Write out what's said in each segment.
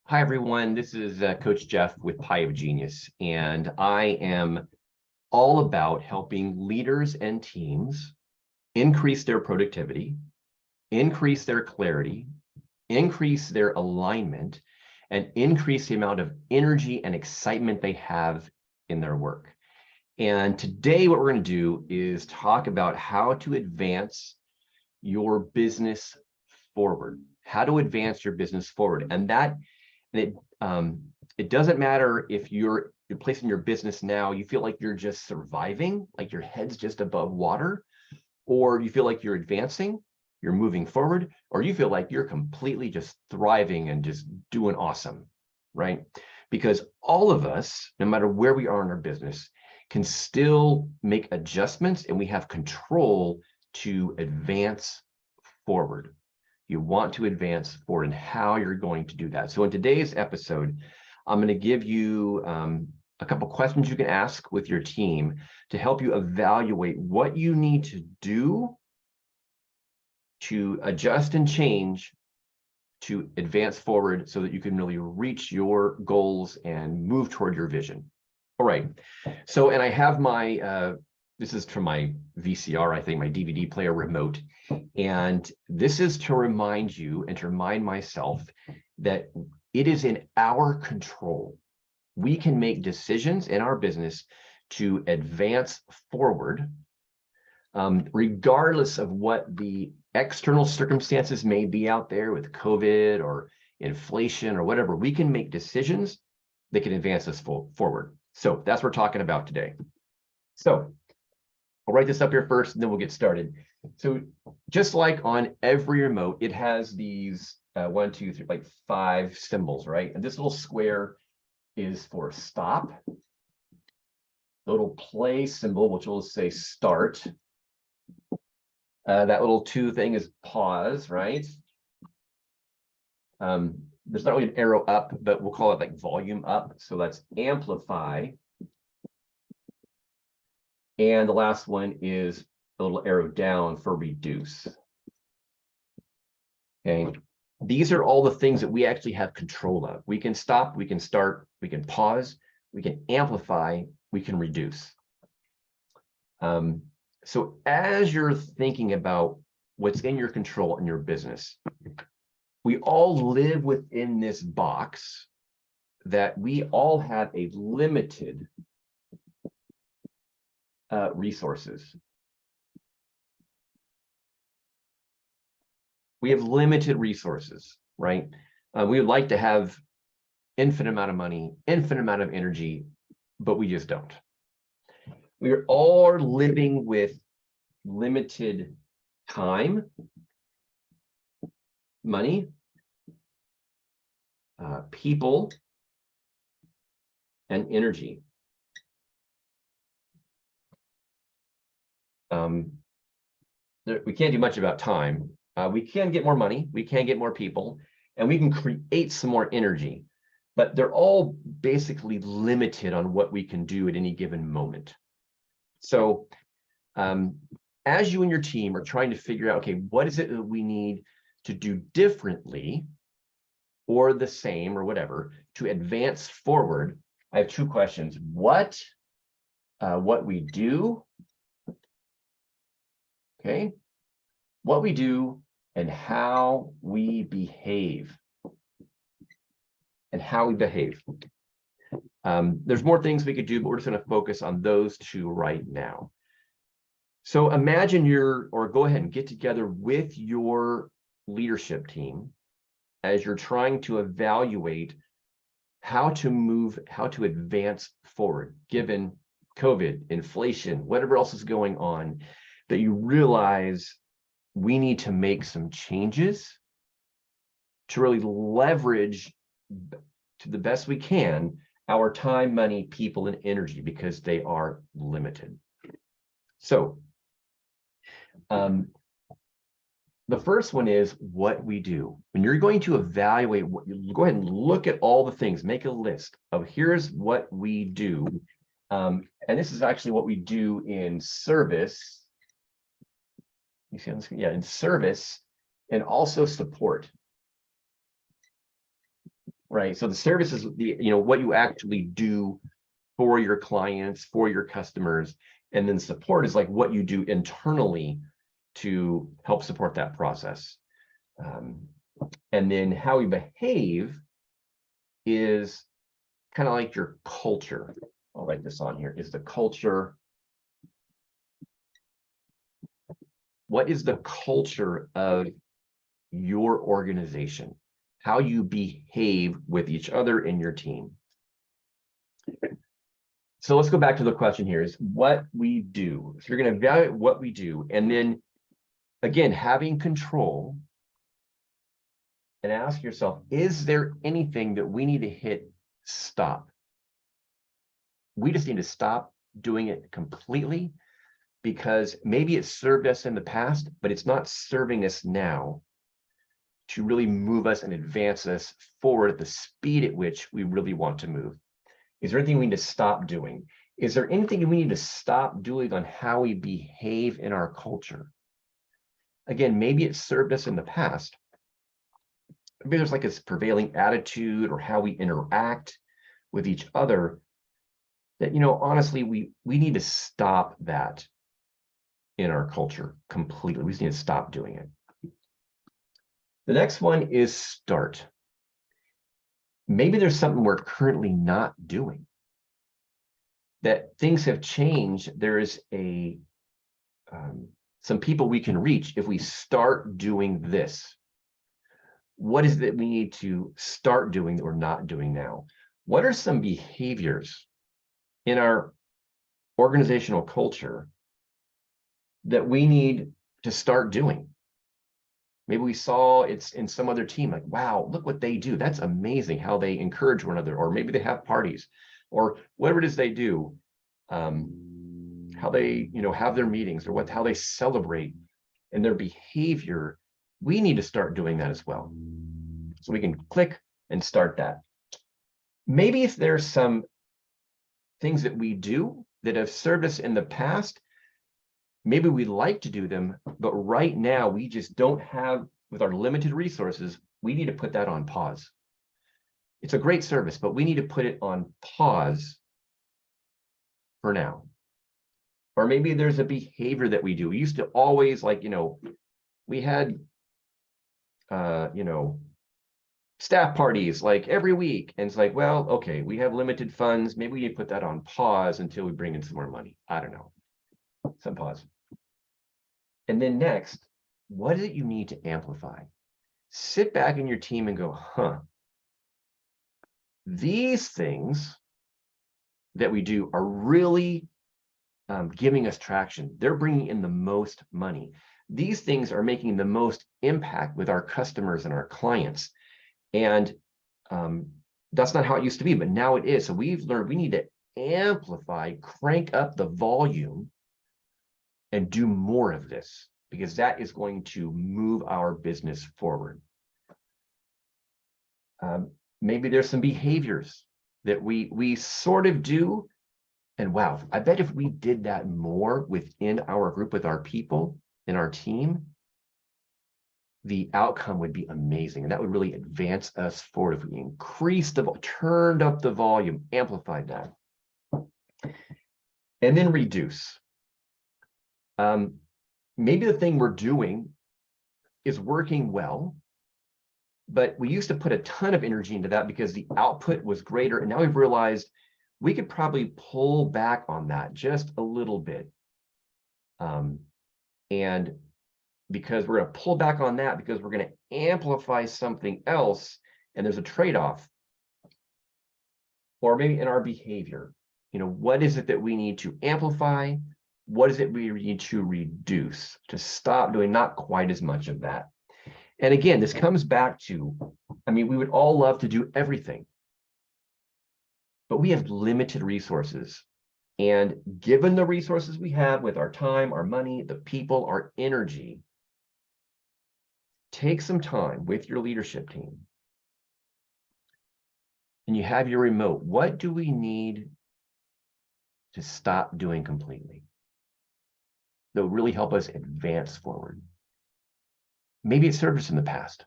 Hi, everyone. This is Coach Jeff with Pie of Genius, and I am all about helping leaders and teams increase their productivity, increase their clarity, increase their alignment, and increase the amount of energy and excitement they have in their work. And today, what we're going to do is talk about how to advance your business forward, how to advance your business forward. And it doesn't matter if you're placing your business now, you feel like you're just surviving, like your head's just above water, or you feel like you're advancing, you're moving forward, or you feel like you're completely just thriving and just doing awesome, right? Because all of us, no matter where we are in our business, can still make adjustments, and we have control to advance forward. You want to advance forward and how you're going to do that. So in today's episode, I'm going to give you a couple questions you can ask with your team to help you evaluate what you need to do to adjust and change to advance forward so that you can really reach your goals and move toward your vision. All right. So, and I have my, this is from my VCR, I think, my DVD player remote. And this is to remind you and to remind myself that it is in our control. We can make decisions in our business to advance forward, regardless of what the external circumstances may be out there with COVID or inflation or whatever. We can make decisions that can advance us forward. So that's what we're talking about today. So I'll write this up here first, and then we'll get started. So just like on every remote, it has these 1, 2, 3, like 5 symbols, right? And this little square is for stop. The little play symbol, which will say start. That little 2 thing is pause, right? There's not really an arrow up, but we'll call it like volume up. So that's amplify. And the last one is a little arrow down for reduce. Okay, these are all the things that we actually have control of. We can stop, we can start, we can pause, we can amplify, we can reduce. So as you're thinking about what's in your control in your business, we all live within this box that we all have a limited resources. We have limited resources, right? We would like to have infinite amount of money, infinite amount of energy, but we just don't. We are all living with limited time, money, people, and energy. We can't do much about time. We can get more money, we can get more people, and we can create some more energy, but they're all basically limited on what we can do at any given moment. So as you and your team are trying to figure out, okay, what is it that we need to do differently or the same or whatever to advance forward, I have 2 questions. What we do, okay, what we do and how we behave. And how we behave. There's more things we could do, but we're just going to focus on those 2 right now. So imagine or go ahead and get together with your leadership team as you're trying to evaluate how to advance forward, given COVID, inflation, whatever else is going on, that you realize we need to make some changes to really leverage to the best we can our time, money, people, and energy, because they are limited. So the first one is what we do. When you're going to evaluate, go ahead and look at all the things, make a list of here's what we do. And this is actually what we do in service. You see on the screen? Yeah, in service and also support. right? So the service is what you actually do for your clients, for your customers, and then support is like what you do internally to help support that process. And then how we behave is kind of like your culture. I'll write this on here. Is the culture. What is the culture of your organization? How you behave with each other in your team. So let's go back to the question here is what we do. So you're going to evaluate what we do. And then again, having control and ask yourself, is there anything that we need to hit stop? We just need to stop doing it completely because maybe it served us in the past, but it's not serving us now to really move us and advance us forward at the speed at which we really want to move. Is there anything we need to stop doing? Is there anything we need to stop doing on how we behave in our culture? Again, maybe it served us in the past. Maybe there's like this prevailing attitude or how we interact with each other that, honestly, we need to stop that in our culture completely. We just need to stop doing it. The next one is start. Maybe there's something we're currently not doing. That things have changed. There is some people we can reach if we start doing this. What is it that we need to start doing that we're not doing now? What are some behaviors in our organizational culture that we need to start doing? Maybe we saw it's in some other team, like, wow, look what they do. That's amazing how they encourage one another, or maybe they have parties, or whatever it is they do, how they, have their meetings, or how they celebrate and their behavior. We need to start doing that as well. So we can click and start that. Maybe if there's some things that we do that have served us in the past, maybe we'd like to do them, but right now we just don't have, with our limited resources, we need to put that on pause. It's a great service, but we need to put it on pause for now. Or maybe there's a behavior that we do. We used to always we had, staff parties like every week. And it's like, well, okay, we have limited funds. Maybe we need to put that on pause until we bring in some more money. I don't know. Some pause. And then next, what is it you need to amplify? Sit back in your team and go, these things that we do are really giving us traction. They're bringing in the most money. These things are making the most impact with our customers and our clients. And that's not how it used to be, but now it is. So we've learned we need to amplify, crank up the volume, and do more of this, because that is going to move our business forward. Maybe there's some behaviors that we sort of do. And wow, I bet if we did that more within our group, with our people in our team, the outcome would be amazing. And that would really advance us forward if we increased turned up the volume, amplified that. And then reduce. Maybe the thing we're doing is working well, but we used to put a ton of energy into that because the output was greater. And now we've realized we could probably pull back on that just a little bit. And because we're going to pull back on that, because we're going to amplify something else, and there's a trade-off. Or maybe in our behavior, what is it that we need to amplify? What is it we need to reduce, to stop doing not quite as much of that? And again, this comes back to, we would all love to do everything, but we have limited resources. And given the resources we have with our time, our money, the people, our energy, take some time with your leadership team. And you have your remote. What do we need to stop doing completely that will really help us advance forward? Maybe it served us in the past,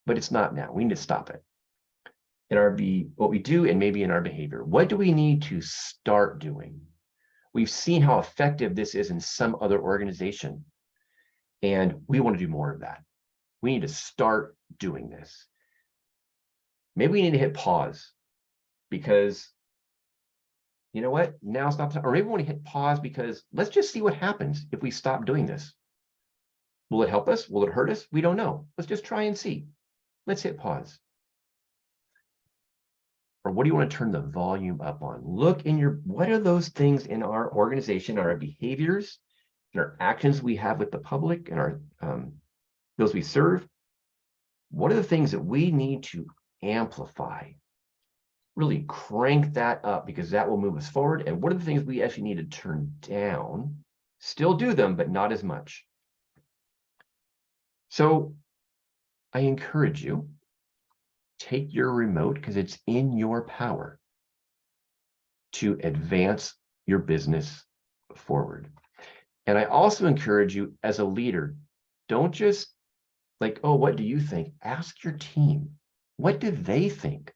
but it's not now. We need to stop it. in what we do and maybe in our behavior. What do we need to start doing? We've seen how effective this is in some other organization, and we want to do more of that. We need to start doing this. Maybe we need to hit pause because, you know what, now's not time. Or maybe we want to hit pause because let's just see what happens if we stop doing this. Will it help us? Will it hurt us? We don't know. Let's just try and see. Let's hit pause. Or what do you want to turn the volume up on? Look in what are those things in our organization, our behaviors, and our actions we have with the public and our those we serve? What are the things that we need to amplify? Really crank that up because that will move us forward. And what are the things we actually need to turn down? Still do them, but not as much. So I encourage you, take your remote because it's in your power to advance your business forward. And I also encourage you as a leader, don't just like, oh, what do you think? Ask your team. What do they think?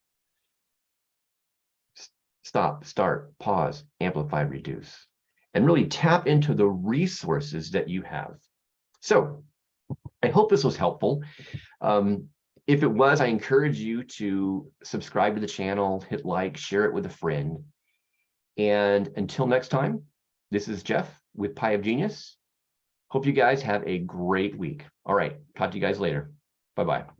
Stop, start, pause, amplify, reduce, and really tap into the resources that you have. So I hope this was helpful. If it was, I encourage you to subscribe to the channel, hit like, share it with a friend. And until next time, this is Jeff with Pie of Genius. Hope you guys have a great week. All right, talk to you guys later. Bye-bye.